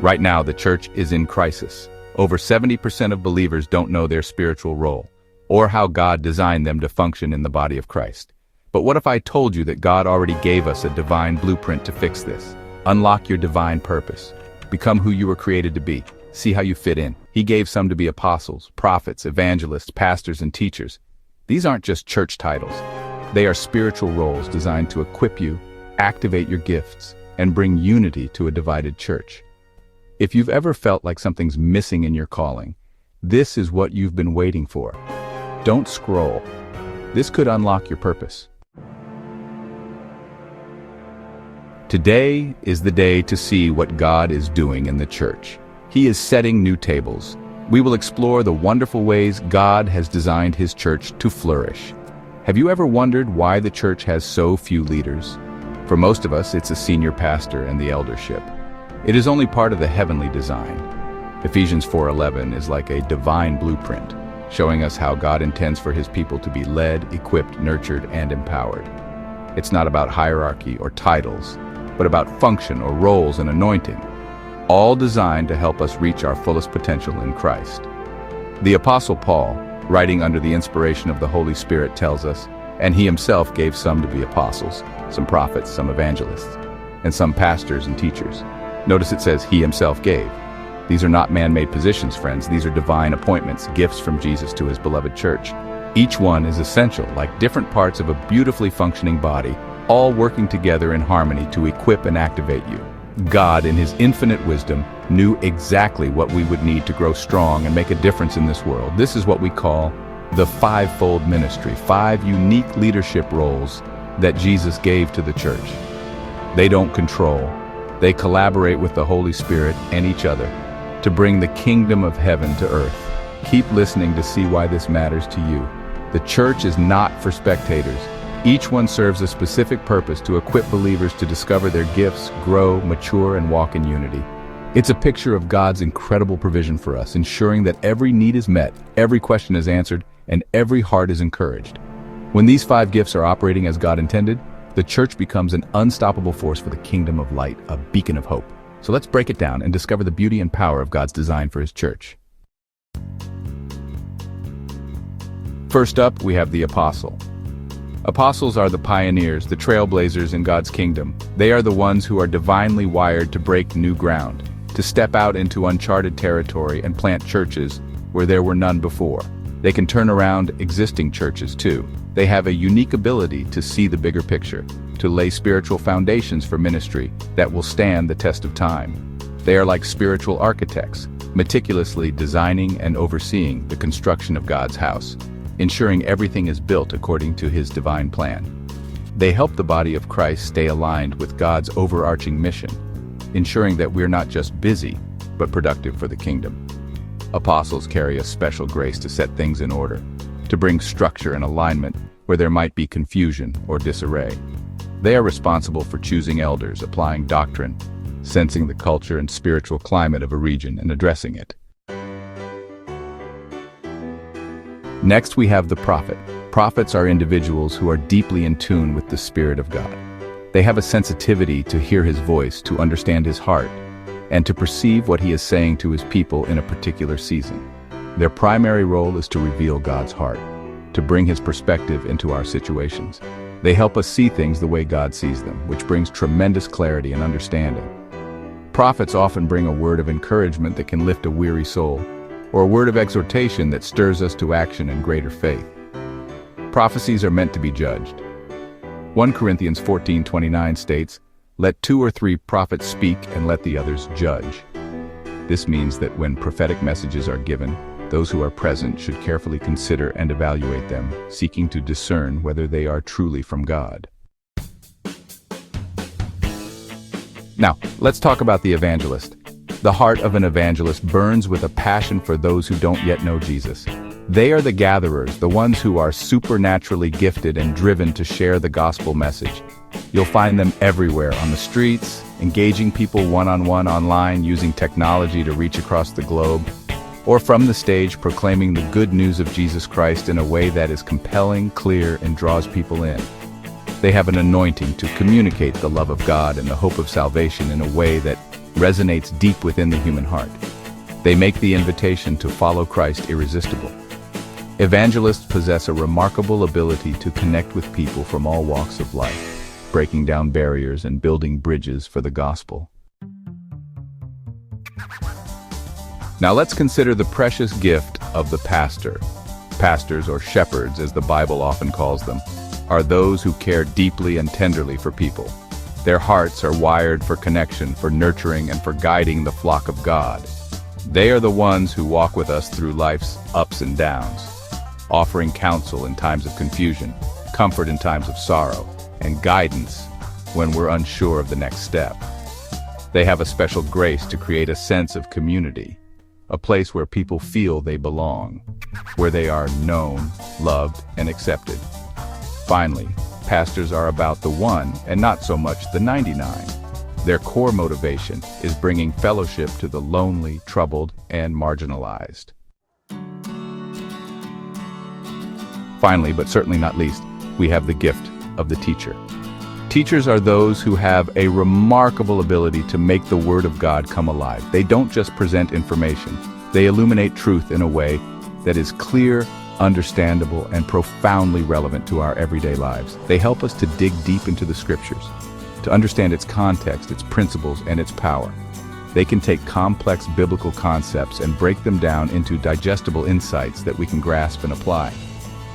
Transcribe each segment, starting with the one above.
Right now, the church is in crisis. Over 70% of believers don't know their spiritual role, or how God designed them to function in the body of Christ. But what if I told you that God already gave us a divine blueprint to fix this? Unlock your divine purpose. Become who you were created to be. See how you fit in. He gave some to be apostles, prophets, evangelists, pastors, and teachers. These aren't just church titles. They are spiritual roles designed to equip you, activate your gifts, and bring unity to a divided church. If you've ever felt like something's missing in your calling, this is what you've been waiting for. Don't scroll. This could unlock your purpose. Today is the day to see what God is doing in the church. He is setting new tables. We will explore the wonderful ways God has designed His church to flourish. Have you ever wondered why the church has so few leaders? For most of us, it's a senior pastor and the eldership. It is only part of the heavenly design. Ephesians 4:11 is like a divine blueprint, showing us how God intends for His people to be led, equipped, nurtured, and empowered. It's not about hierarchy or titles, but about function or roles and anointing, all designed to help us reach our fullest potential in Christ. The Apostle Paul, writing under the inspiration of the Holy Spirit, tells us, and he himself gave some to be apostles, some prophets, some evangelists, and some pastors and teachers. Notice it says he himself gave. These are not man-made positions, friends. These are divine appointments, gifts from Jesus to His beloved church. Each one is essential, like different parts of a beautifully functioning body, all working together in harmony to equip and activate you. God, in His infinite wisdom, knew exactly what we would need to grow strong and make a difference in this world. This is what we call the Fivefold Ministry, 5 unique leadership roles that Jesus gave to the church. They don't control. They collaborate with the Holy Spirit and each other to bring the kingdom of heaven to earth. Keep listening to see why this matters to you. The church is not for spectators. Each one serves a specific purpose to equip believers to discover their gifts, grow, mature, and walk in unity. It's a picture of God's incredible provision for us, ensuring that every need is met, every question is answered, and every heart is encouraged. When these 5 gifts are operating as God intended, the church becomes an unstoppable force for the kingdom of light, a beacon of hope. So let's break it down and discover the beauty and power of God's design for His church. First up, we have the apostle. Apostles are the pioneers, the trailblazers in God's kingdom. They are the ones who are divinely wired to break new ground, to step out into uncharted territory and plant churches where there were none before. They can turn around existing churches too. They have a unique ability to see the bigger picture, to lay spiritual foundations for ministry that will stand the test of time. They are like spiritual architects, meticulously designing and overseeing the construction of God's house, ensuring everything is built according to His divine plan. They help the body of Christ stay aligned with God's overarching mission, ensuring that we're not just busy, but productive for the kingdom. Apostles carry a special grace to set things in order, to bring structure and alignment where there might be confusion or disarray. They are responsible for choosing elders, applying doctrine, sensing the culture and spiritual climate of a region and addressing it. Next, we have the prophet. Prophets are individuals who are deeply in tune with the Spirit of God. They have a sensitivity to hear His voice, to understand His heart, and to perceive what He is saying to His people in a particular season. Their primary role is to reveal God's heart, to bring His perspective into our situations. They help us see things the way God sees them, which brings tremendous clarity and understanding. Prophets often bring a word of encouragement that can lift a weary soul, or a word of exhortation that stirs us to action and greater faith. Prophecies are meant to be judged. 1 Corinthians 14:29 states, "Let 2 or 3 prophets speak and let the others judge." This means that when prophetic messages are given, those who are present should carefully consider and evaluate them, seeking to discern whether they are truly from God. Now, let's talk about the evangelist. The heart of an evangelist burns with a passion for those who don't yet know Jesus. They are the gatherers, the ones who are supernaturally gifted and driven to share the gospel message. You'll find them everywhere, on the streets, engaging people one-on-one online, using technology to reach across the globe, or from the stage proclaiming the good news of Jesus Christ in a way that is compelling, clear, and draws people in. They have an anointing to communicate the love of God and the hope of salvation in a way that resonates deep within the human heart. They make the invitation to follow Christ irresistible. Evangelists possess a remarkable ability to connect with people from all walks of life, breaking down barriers and building bridges for the gospel. Now let's consider the precious gift of the pastor. Pastors, or shepherds as the Bible often calls them, are those who care deeply and tenderly for people. Their hearts are wired for connection, for nurturing, and for guiding the flock of God. They are the ones who walk with us through life's ups and downs, offering counsel in times of confusion, comfort in times of sorrow, and guidance when we're unsure of the next step. They have a special grace to create a sense of community, a place where people feel they belong, where they are known, loved, and accepted. Finally, pastors are about the one and not so much the 99. Their core motivation is bringing fellowship to the lonely, troubled, and marginalized. Finally, but certainly not least, we have the gift of the teacher. Teachers are those who have a remarkable ability to make the Word of God come alive. They don't just present information. They illuminate truth in a way that is clear, understandable, and profoundly relevant to our everyday lives. They help us to dig deep into the Scriptures, to understand its context, its principles, and its power. They can take complex biblical concepts and break them down into digestible insights that we can grasp and apply.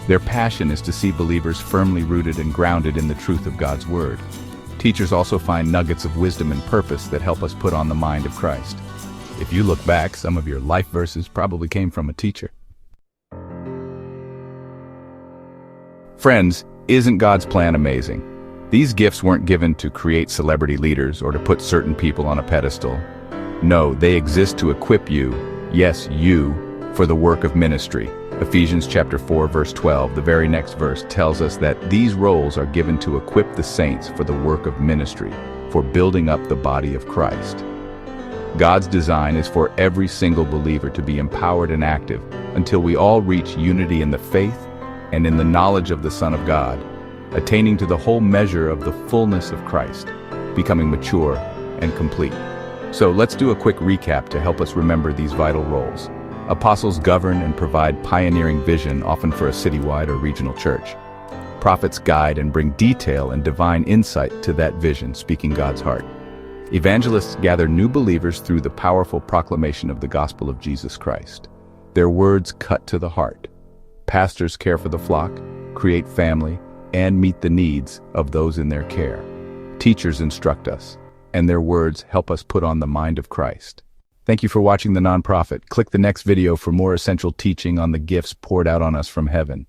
Their passion is to see believers firmly rooted and grounded in the truth of God's Word. Teachers also find nuggets of wisdom and purpose that help us put on the mind of Christ. If you look back, some of your life verses probably came from a teacher. Friends, isn't God's plan amazing? These gifts weren't given to create celebrity leaders or to put certain people on a pedestal. No, they exist to equip you, yes, you, for the work of ministry. Ephesians chapter 4, verse 12, the very next verse, tells us that these roles are given to equip the saints for the work of ministry, for building up the body of Christ. God's design is for every single believer to be empowered and active until we all reach unity in the faith and in the knowledge of the Son of God, attaining to the whole measure of the fullness of Christ, becoming mature and complete. So let's do a quick recap to help us remember these vital roles. Apostles govern and provide pioneering vision, often for a citywide or regional church. Prophets guide and bring detail and divine insight to that vision, speaking God's heart. Evangelists gather new believers through the powerful proclamation of the gospel of Jesus Christ. Their words cut to the heart. Pastors care for the flock, create family, and meet the needs of those in their care. Teachers instruct us, and their words help us put on the mind of Christ. Thank you for watching The Nonprofit. Click the next video for more essential teaching on the gifts poured out on us from heaven.